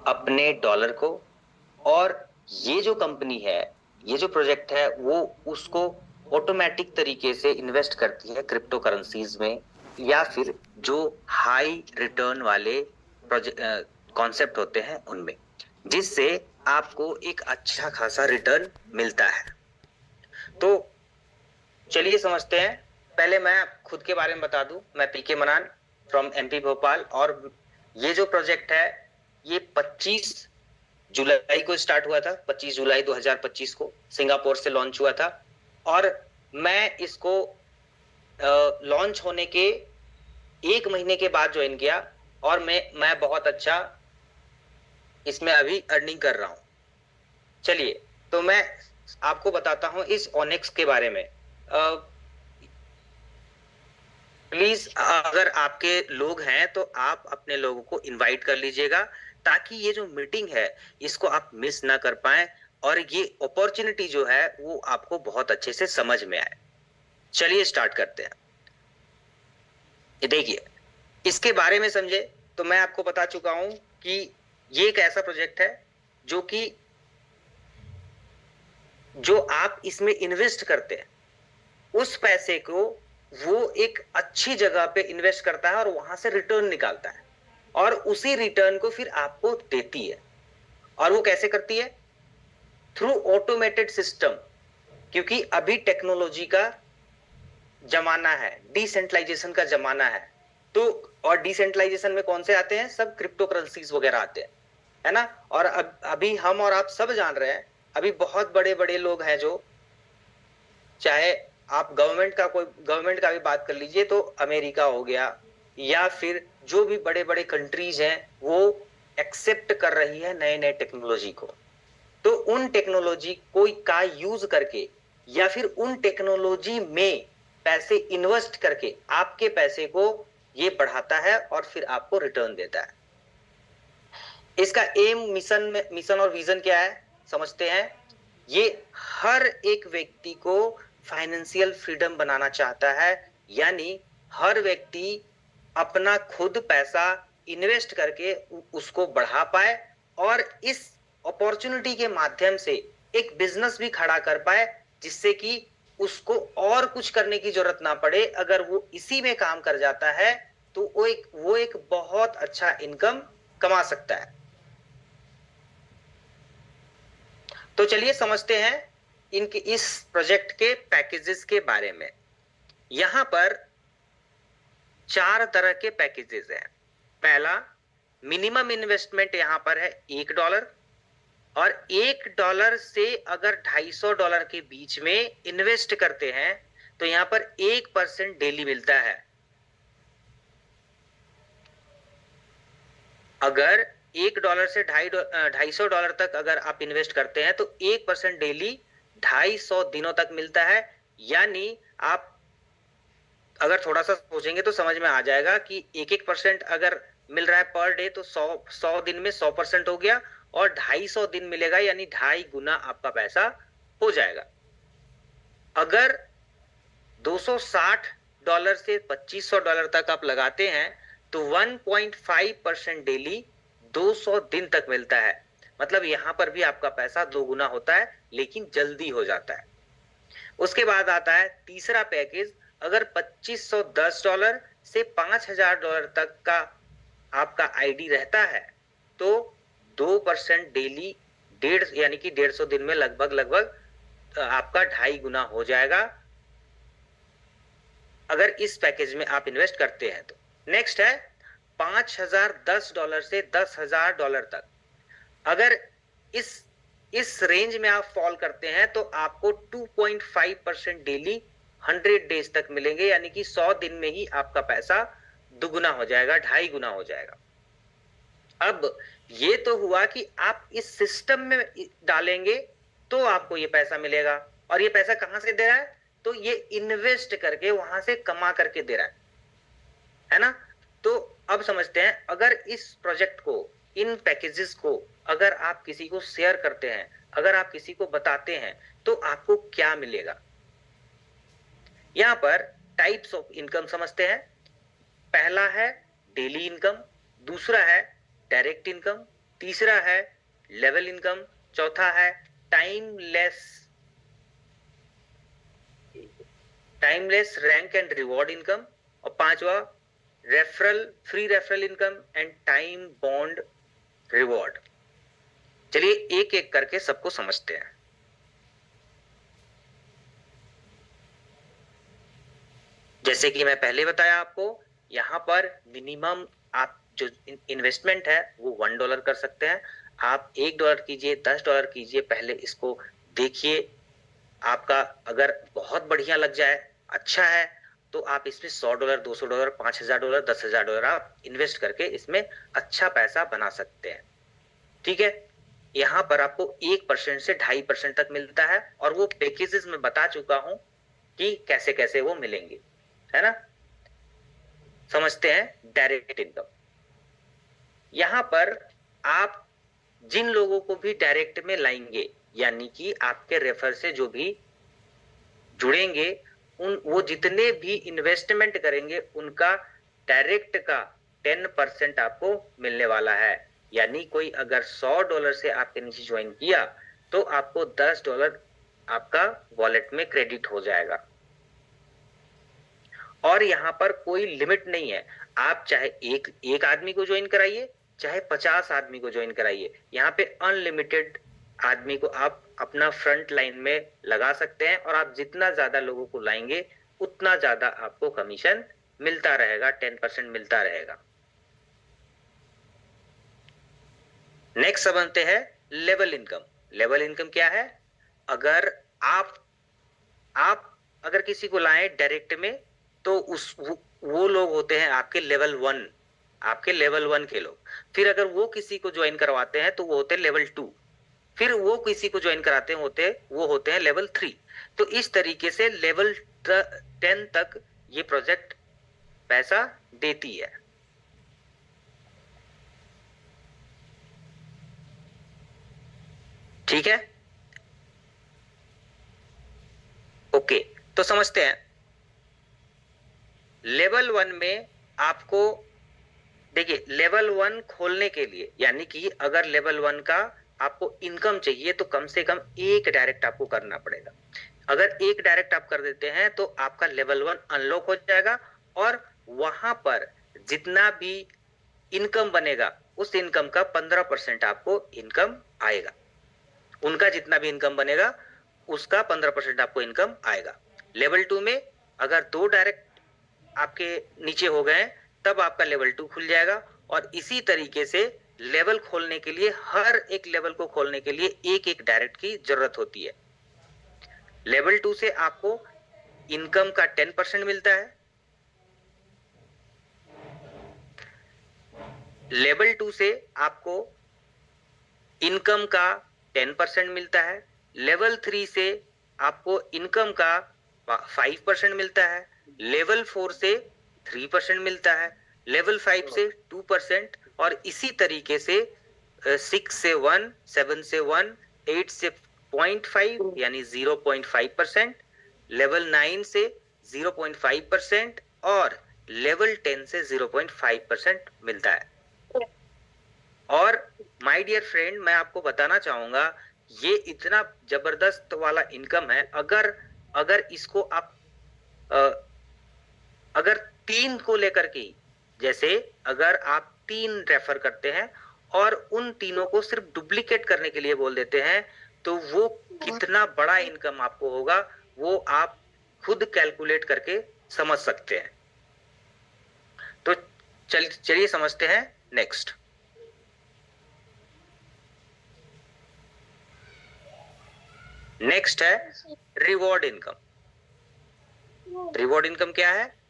अपने डॉलर को, और ये जो कंपनी है, ये जो प्रोजेक्ट है, वो उसको ऑटोमेटिक तरीके से इन्वेस्ट करती है क्रिप्टो करेंसीज में, या फिर जो हाई रिटर्न वाले प्रोजेक्ट कॉन्सेप्ट होते हैं उनमें, जिससे आपको एक अच्छा खासा रिटर्न मिलता है। तो चलिए समझते हैं। पहले मैं खुद के बारे में बता दूं, मैं पीके मनान फ्रॉम एमपी भोपाल, और ये जो प्रोजेक्ट है ये 25 जुलाई को स्टार्ट हुआ था। 25 जुलाई 2025 को सिंगापुर से लॉन्च हुआ था, और मैं इसको लॉन्च होने के एक महीने के बाद ज्वाइन किया, और मैं बहुत अच्छा इसमें अभी अर्निंग कर रहा हूं। चलिए, तो मैं आपको बताता हूं इस ओनेक्स के बारे में। प्लीज, अगर आपके लोग हैं तो आप अपने लोगों को इनवाइट कर लीजिएगा, ताकि ये जो मीटिंग है इसको आप मिस ना कर पाए, और ये अपॉर्चुनिटी जो है वो आपको बहुत अच्छे से समझ में आए। चलिए स्टार्ट करते हैं। ये देखिए, इसके बारे में समझे तो मैं आपको बता चुका हूं कि ये एक ऐसा प्रोजेक्ट है जो कि जो आप इसमें इन्वेस्ट करते हैं, उस पैसे को वो एक अच्छी जगह पे इन्वेस्ट करता है और वहां से रिटर्न निकालता है, और उसी रिटर्न को फिर आपको देती है। और वो कैसे करती है? थ्रू ऑटोमेटेड सिस्टम, क्योंकि अभी टेक्नोलॉजी का जमाना है, डिसेंट्रलाइजेशन का जमाना है। तो और डिसेंट्रलाइजेशन में कौन से आते हैं? सब क्रिप्टो करेंसीज वगैरह आते हैं, है ना। और अभी हम और आप सब जान रहे हैं, अभी बहुत बड़े बड़े लोग हैं जो, चाहे आप गवर्नमेंट का भी बात कर लीजिए, तो अमेरिका हो गया, या फिर जो भी बड़े बड़े कंट्रीज हैं, वो एक्सेप्ट कर रही है नए नए टेक्नोलॉजी को। तो उन टेक्नोलॉजी को का यूज करके, या फिर उन टेक्नोलॉजी में पैसे इन्वेस्ट करके आपके पैसे को ये बढ़ाता है और फिर आपको रिटर्न देता है। इसका एम, मिशन और विजन क्या है समझते हैं। ये हर एक व्यक्ति को फाइनेंशियल फ्रीडम बनाना चाहता है, यानी हर व्यक्ति अपना खुद पैसा इन्वेस्ट करके उसको बढ़ा पाए, और इस अपॉर्चुनिटी के माध्यम से एक बिजनेस भी खड़ा कर पाए, जिससे कि उसको और कुछ करने की जरूरत ना पड़े। अगर वो इसी में काम कर जाता है तो वो एक बहुत अच्छा इनकम कमा सकता है। तो चलिए समझते हैं इनके इस प्रोजेक्ट के पैकेजेस के बारे में। यहां पर 4 तरह के पैकेजेस हैं। पहला, मिनिमम इन्वेस्टमेंट यहां पर है $1, और $1 से अगर $250 के बीच में इन्वेस्ट करते हैं तो यहां पर 1% डेली मिलता है। अगर $1 से $250 तक अगर आप इन्वेस्ट करते हैं तो 1% डेली 250 दिनों तक मिलता है। यानी आप अगर थोड़ा सा सोचेंगे तो समझ में आ जाएगा कि 1% अगर मिल रहा है पर डे, तो 100 दिन में 100% हो गया, और 250 दिन मिलेगा, यानी 2.5 गुना आपका पैसा हो जाएगा। अगर $260 से $2500 तक आप लगाते हैं तो 1.5% डेली 200 दिन तक मिलता है। मतलब यहां पर भी आपका पैसा 2 गुना होता है, लेकिन जल्दी हो जाता है। उसके बाद आता है तीसरा पैकेज। अगर $2510 से $5000 तक का आपका आईडी रहता है तो 2% डेली, डेढ़ यानी कि 150 दिन में लगभग लगभग आपका 2.5 गुना हो जाएगा, अगर इस पैकेज में आप इन्वेस्ट करते हैं तो। नेक्स्ट है $5010 से $10,000 तक। अगर इस इस रेंज में आप फॉल करते हैं तो आपको 2.5% डेली 100 डेज तक मिलेंगे, यानी कि 100 दिन में ही आपका पैसा दुगुना हो जाएगा, 2.5 गुना हो जाएगा। अब ये तो हुआ कि आप इस सिस्टम में डालेंगे तो आपको ये पैसा मिलेगा, और ये पैसा कहां से दे रहा है? तो ये इन्वेस्ट करके वहां से कमा करके दे रहा है ना। तो अब समझते हैं, अगर इस प्रोजेक्ट को, इन पैकेजेस को अगर आप किसी को शेयर करते हैं, अगर आप किसी को बताते हैं, तो आपको क्या मिलेगा। यहां पर टाइप्स ऑफ इनकम समझते हैं। पहला है डेली इनकम, दूसरा है डायरेक्ट इनकम, तीसरा है लेवल इनकम, चौथा है timeless rank and reward income, और पांचवा free referral income and time bound reward. चलिए एक एक करके सबको समझते हैं। जैसे कि मैं पहले बताया आपको, यहां पर मिनिमम आप जो इन्वेस्टमेंट है वो $1 कर सकते हैं। आप $1 कीजिए, $10 कीजिए, पहले इसको देखिए। आपका अगर बहुत बढ़िया लग जाए, अच्छा है, तो आप इसमें $100, $200, $5000, $10,000 आप इन्वेस्ट करके इसमें अच्छा पैसा बना सकते हैं। ठीक है, यहाँ पर आपको 1% से 2.5% तक मिलता है, और वो पैकेजेस में बता चुका हूं कि कैसे कैसे वो मिलेंगे, है ना। समझते हैं डायरेक्ट इनकम। यहां पर आप जिन लोगों को भी डायरेक्ट में लाएंगे, यानी कि आपके रेफर से जो भी जुड़ेंगे, वो जितने भी इन्वेस्टमेंट करेंगे उनका डायरेक्ट का 10% आपको मिलने वाला है। यानी कोई अगर $100 से आपके नीचे ज्वाइन किया तो आपको $10 आपका वॉलेट में क्रेडिट हो जाएगा। और यहाँ पर कोई लिमिट नहीं है, आप चाहे एक आदमी को ज्वाइन कराइए, चाहे 50 आदमी को ज्वाइन कराइए, यहाँ पे अनलिमिटेड आदमी को आप अपना फ्रंट लाइन में लगा सकते हैं, और आप जितना ज्यादा लोगों को लाएंगे उतना ज्यादा आपको कमीशन मिलता रहेगा, 10% मिलता रहेगा। नेक्स्ट समझते हैं लेवल इनकम। लेवल इनकम क्या है? अगर आप अगर किसी को लाएं डायरेक्ट में, तो वो लोग होते हैं आपके लेवल 1, आपके लेवल 1 के लोग। फिर अगर वो किसी को ज्वाइन करवाते हैं तो वो होते हैं लेवल 2, फिर वो किसी को ज्वाइन कराते हैं वो होते हैं लेवल 3। तो इस तरीके से लेवल 10 तक ये प्रोजेक्ट पैसा देती है। ठीक है, ओके, तो समझते हैं। लेवल 1 में आपको देखिए, लेवल 1 खोलने के लिए, यानी कि अगर लेवल 1 का आपको इनकम चाहिए तो कम से कम एक डायरेक्ट आपको करना पड़ेगा। अगर एक डायरेक्ट आप कर देते हैं तो आपका लेवल 1 अनलॉक हो जाएगा, और वहां पर जितना भी इनकम बनेगा उस इनकम का 15% आपको इनकम आएगा। उनका जितना भी इनकम बनेगा उसका 15% आपको इनकम आएगा। लेवल 2 में अगर 2 डायरेक्ट आपके नीचे हो गए तब आपका लेवल 2 खुल जाएगा, और इसी तरीके से लेवल खोलने के लिए, हर एक लेवल को खोलने के लिए एक एक डायरेक्ट की जरूरत होती है। लेवल 2 से आपको इनकम का 10% मिलता है। लेवल 2 से आपको इनकम का 10% मिलता है। लेवल 3 से आपको इनकम का 5% मिलता है। लेवल 4 से 3% मिलता है। लेवल 5 से 2%, और इसी तरीके से 6 से 1, 7 से 1, 8 से 0.5 यानी 0.5%, लेवल 9 से 0.5%, और लेवल 10 से 0.5% मिलता है। और माय डियर फ्रेंड, मैं आपको बताना चाहूंगा, ये इतना जबरदस्त वाला इनकम है। अगर इसको आप अगर 3 को लेकर के, जैसे अगर आप 3 रेफर करते हैं और उन तीनों को सिर्फ डुप्लीकेट करने के लिए बोल देते हैं, तो वो कितना बड़ा इनकम आपको होगा वो आप खुद कैलकुलेट करके समझ सकते हैं। तो चलिए समझते हैं नेक्स्ट। नेक्स्ट है रिवॉर्ड इनकम। रिवॉर्ड इनकम क्या है?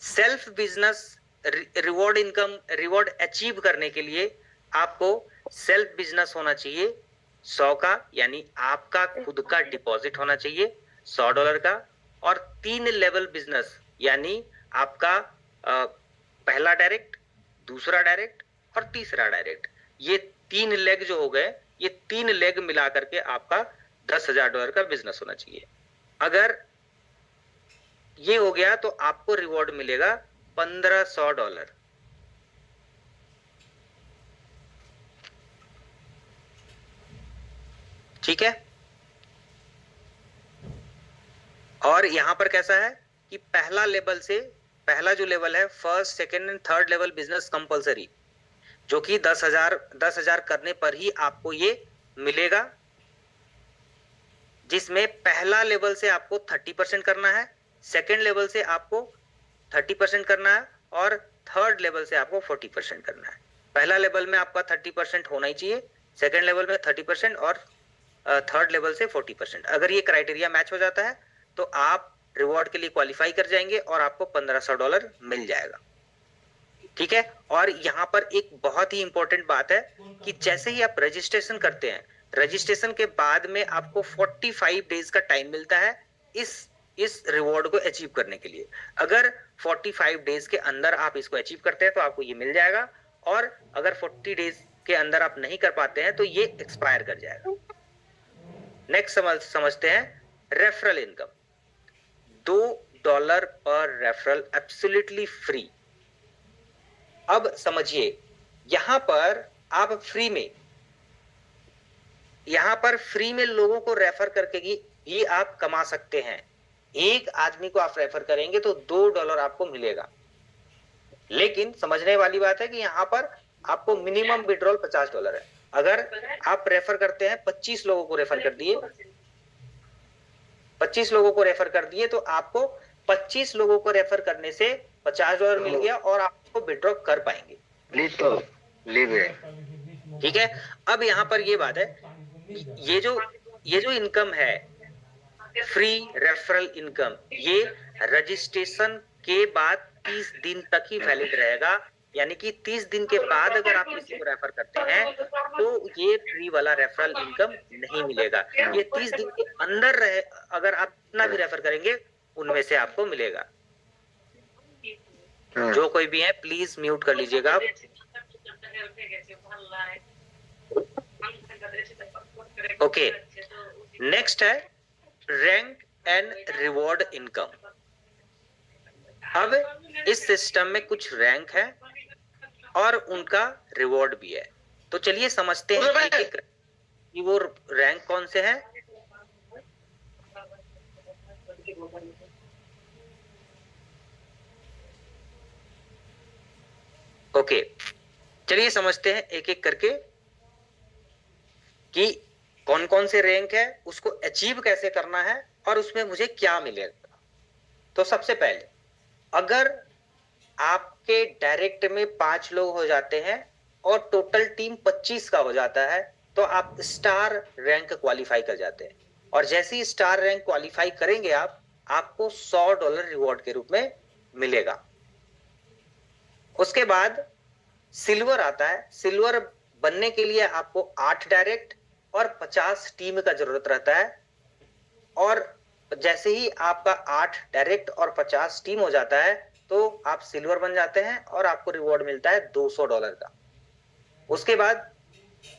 Self business reward income, reward achieve करने के लिए आपको सेल्फ बिजनेस होना चाहिए 100 का, यानी आपका खुद का डिपॉजिट होना चाहिए $100 का, और 3 लेवल बिजनेस, यानी आपका पहला डायरेक्ट, दूसरा डायरेक्ट और तीसरा डायरेक्ट, ये 3 लेग जो हो गए, ये 3 लेग मिला करके आपका $10,000 का बिजनेस होना चाहिए। अगर ये हो गया तो आपको रिवॉर्ड मिलेगा $1,500। ठीक है। और यहां पर कैसा है कि पहला जो लेवल है, first second and third level business compulsory, जो कि 10,000 करने पर ही आपको ये मिलेगा, जिसमें पहला लेवल से आपको 30% करना है, सेकंड लेवल से आपको 30% करना है और थर्ड लेवल से आपको 40% करना है। पहला लेवल में आपका 30% होना ही चाहिए, सेकंड लेवल में 30% और थर्ड लेवल से 40%। अगर ये क्राइटेरिया मैच हो जाता है तो आप रिवॉर्ड के लिए क्वालिफाई कर जाएंगे और आपको $1500 मिल जाएगा। ठीक है। और यहाँ पर एक बहुत ही इंपॉर्टेंट बात है कि जैसे ही आप रजिस्ट्रेशन करते हैं, रजिस्ट्रेशन के बाद में आपको 45 डेज का टाइम मिलता है इस रिवॉर्ड को अचीव करने के लिए। अगर 45 डेज के अंदर आप इसको अचीव करते हैं तो आपको ये मिल जाएगा, और अगर 40 डेज के अंदर आप नहीं कर पाते हैं तो ये एक्सपायर कर जाएगा। नेक्स्ट समझते हैं रेफरल इनकम। $2 पर रेफरल एब्सोल्युटली फ्री। अब समझिए, यहां पर आप फ्री में लोगों को रेफर करके ही आप कमा सकते हैं। एक आदमी को आप रेफर करेंगे तो $2 आपको मिलेगा। लेकिन समझने वाली बात है कि यहां पर आपको मिनिमम विड्रॉल $50 है। अगर आप रेफर करते हैं, 25 लोगों को रेफर कर दिए, 25 लोगों को रेफर कर दिए, तो आपको 25 लोगों को रेफर करने से $50 मिल गया और आपको विड्रॉ कर पाएंगे। ठीक है। अब यहां पर ये बात है, ये जो इनकम है, फ्री रेफरल इनकम, ये रजिस्ट्रेशन के बाद 30 दिन तक ही वैलिड रहेगा। यानी कि 30 दिन के बाद अगर आप किसी को रेफर करते हैं तो ये फ्री वाला रेफरल इनकम नहीं मिलेगा। ये 30 दिन के अंदर रहे, अगर आप जितना भी रेफर करेंगे उनमें से आपको मिलेगा। जो कोई भी है प्लीज म्यूट कर लीजिएगा। ओके, नेक्स्ट है रैंक एंड रिवॉर्ड इनकम। अब इस सिस्टम में कुछ रैंक है और उनका रिवॉर्ड भी है। तो चलिए समझते हैं एक कि वो रैंक कौन से हैं। ओके, चलिए समझते हैं एक एक करके कि कौन कौन से रैंक है, उसको अचीव कैसे करना है और उसमें मुझे क्या मिलेगा। तो सबसे पहले, अगर आपके डायरेक्ट में 5 लोग हो जाते हैं और टोटल टीम 25 का हो जाता है तो आप स्टार रैंक क्वालिफाई कर जाते हैं। और जैसे ही स्टार रैंक क्वालिफाई करेंगे आपको $100 रिवॉर्ड के रूप में मिलेगा। उसके बाद सिल्वर आता है। सिल्वर बनने के लिए आपको 8 डायरेक्ट और 50 टीम का जरूरत रहता है। और जैसे ही आपका 8 डायरेक्ट और 50 टीम हो जाता है तो आप सिल्वर बन जाते हैं और आपको रिवॉर्ड मिलता है $200 का। उसके बाद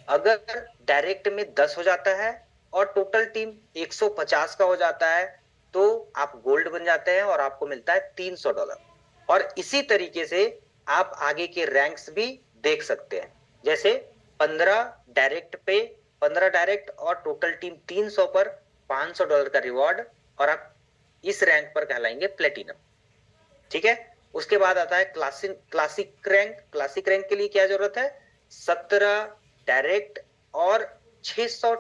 अगर डायरेक्ट में 10 हो जाता है और टोटल टीम 150 का हो जाता है तो आप गोल्ड बन जाते हैं और आपको मिलता है $300। और इसी तरीके से आप आगे के रैंक्स भी देख सकते हैं। जैसे 15 डायरेक्ट और टोटल टीम 300 पर $500 का रिवॉर्ड, और आप इस रैंक पर कहलाएंगे प्लेटिनम। ठीक है। उसके बाद आता है क्लासिक रैंक। क्लासिक रैंक के लिए क्या जरूरत है? 17 डायरेक्ट और 600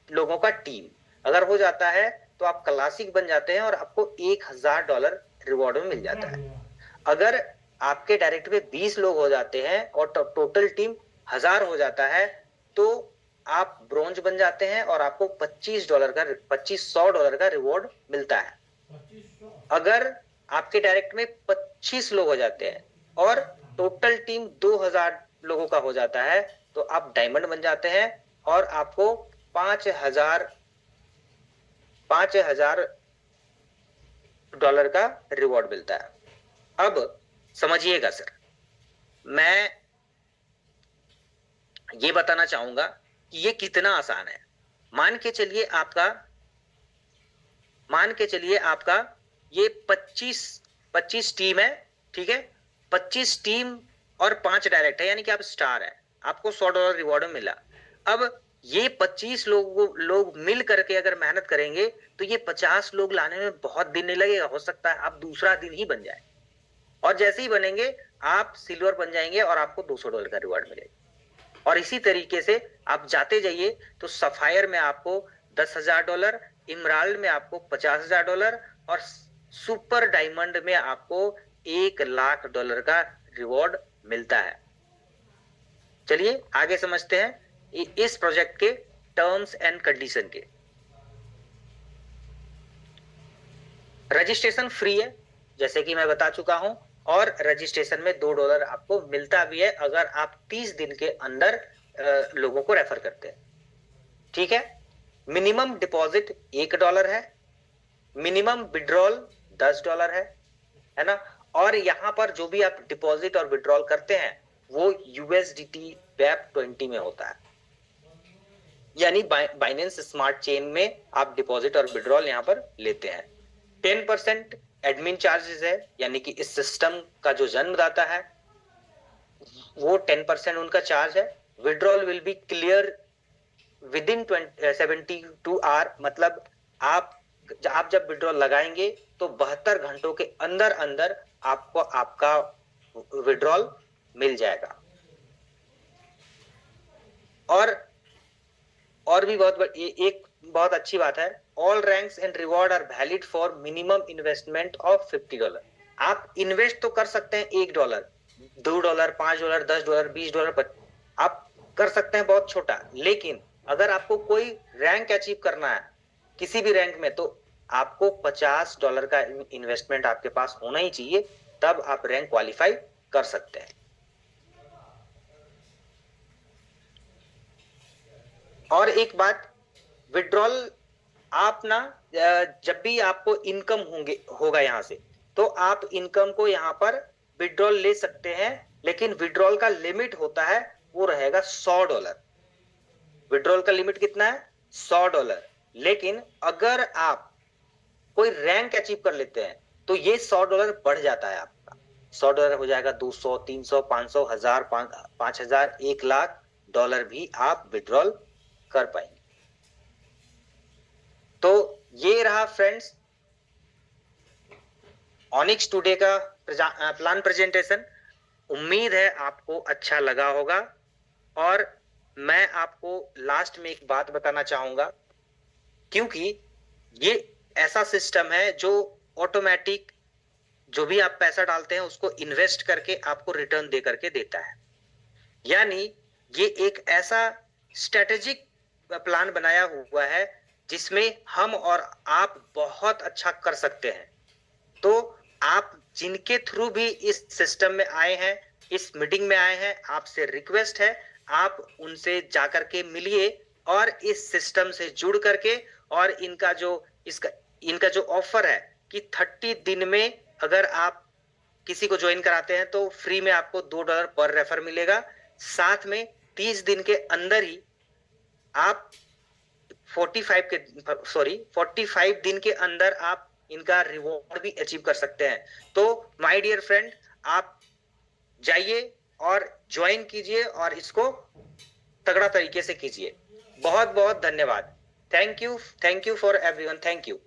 लोगों का टीम अगर हो जाता है तो आप क्लासिक बन जाते हैं और आपको $1000 रिवॉर्ड में मिल जाता है। अगर आपके डायरेक्ट में 20 लोग हो जाते हैं और टोटल टीम 1000 हो जाता है तो आप ब्रोंज बन जाते हैं और आपको $2500 का रिवॉर्ड मिलता है। अगर आपके डायरेक्ट में 25 लोग हो जाते हैं और टोटल टीम 2000 लोगों का हो जाता है तो आप डायमंड बन जाते हैं और आपको $5000 का रिवॉर्ड मिलता है। अब समझिएगा सर, मैं ये बताना चाहूंगा कि ये कितना आसान है। मान के चलिए आपका ये 25 टीम है। ठीक है, 25 टीम और 5 डायरेक्ट है, यानी कि आप स्टार है, आपको $100 रिवॉर्ड मिला। अब ये 25 लोग मिल करके अगर मेहनत करेंगे तो ये 50 लोग लाने में बहुत दिन नहीं लगेगा, हो सकता है आप दूसरा दिन ही बन जाए, और जैसे ही बनेंगे आप सिल्वर बन जाएंगे और आपको $200 का रिवार्ड मिलेगा। और इसी तरीके से आप जाते जाइए तो सफायर में आपको $10,000, इमराल्ड में आपको $50,000 और सुपर डायमंड में आपको $1,00,000 का रिवॉर्ड मिलता है। चलिए आगे समझते हैं इस प्रोजेक्ट के टर्म्स एंड कंडीशन के। रजिस्ट्रेशन फ्री है जैसे कि मैं बता चुका हूं, और रजिस्ट्रेशन में $2 आपको मिलता भी है अगर आप 30 दिन के अंदर लोगों को रेफर करते हैं। ठीक है, मिनिमम डिपॉजिट $1 है, मिनिमम विड्रॉल $10 है ना। और यहां पर जो भी आप डिपॉजिट और विड्रॉल करते हैं वो USDT WEB20 में होता है, यानी बाइनेंस स्मार्ट चेन में आप डिपॉजिट और विड्रॉल यहां पर लेते हैं। 10% एडमिन चार्जेस है, यानी कि इस सिस्टम का जो जन्मदाता है वो 10% उनका चार्ज है। Withdrawal will be clear within 72 hour, मतलब आप जब विड्रॉल लगाएंगे तो 72 घंटों के अंदर अंदर आपको आपका विड्रॉल मिल जाएगा। और भी एक बहुत अच्छी बात है, all ranks and reward are valid for minimum investment of $50। आप इन्वेस्ट तो कर सकते हैं $1, $2, $5, $10, $20 आप कर सकते हैं, बहुत छोटा, लेकिन अगर आपको कोई रैंक अचीव करना है किसी भी रैंक में तो आपको $50 का इन्वेस्टमेंट आपके पास होना ही चाहिए, तब आप रैंक क्वालिफाई कर सकते हैं। और एक बात, विड्रॉल आप ना जब भी आपको इनकम होगा यहां से, तो आप इनकम को यहां पर विड्रॉल ले सकते हैं, लेकिन विड्रॉल का लिमिट होता है वो रहेगा $100। विड्रॉल का लिमिट कितना है? $100। लेकिन अगर आप कोई रैंक अचीव कर लेते हैं तो ये $100 बढ़ जाता है, आपका $100 हो जाएगा 200, 300, 500, 1000, 5000, $1,00,000 भी आप विड्रॉल कर पाएंगे। तो ये रहा फ्रेंड्स ऑनिक्स टुडे का प्लान प्रेजेंटेशन। उम्मीद है आपको अच्छा लगा होगा। और मैं आपको लास्ट में एक बात बताना चाहूंगा, क्योंकि ये ऐसा सिस्टम है जो ऑटोमेटिक जो भी आप पैसा डालते हैं उसको इन्वेस्ट करके आपको रिटर्न दे करके देता है, यानी ये एक ऐसा स्ट्रेटेजिक प्लान बनाया हुआ है जिसमें हम और आप बहुत अच्छा कर सकते हैं। तो आप जिनके थ्रू भी इस सिस्टम में आए हैं, इस मीटिंग में आए हैं, आपसे रिक्वेस्ट है आप उनसे जाकर के मिलिए और इस सिस्टम से जुड़ करके, और इनका जो ऑफर है कि 30 दिन में अगर आप किसी को ज्वाइन कराते हैं तो फ्री में आपको $2 पर रेफर मिलेगा। साथ में 30 दिन के अंदर ही आप 45 दिन के अंदर आप इनका रिवॉर्ड भी अचीव कर सकते हैं। तो माय डियर फ्रेंड, आप जाइए और ज्वाइन कीजिए और इसको तगड़ा तरीके से कीजिए। बहुत बहुत धन्यवाद। Thank you for everyone. Thank you.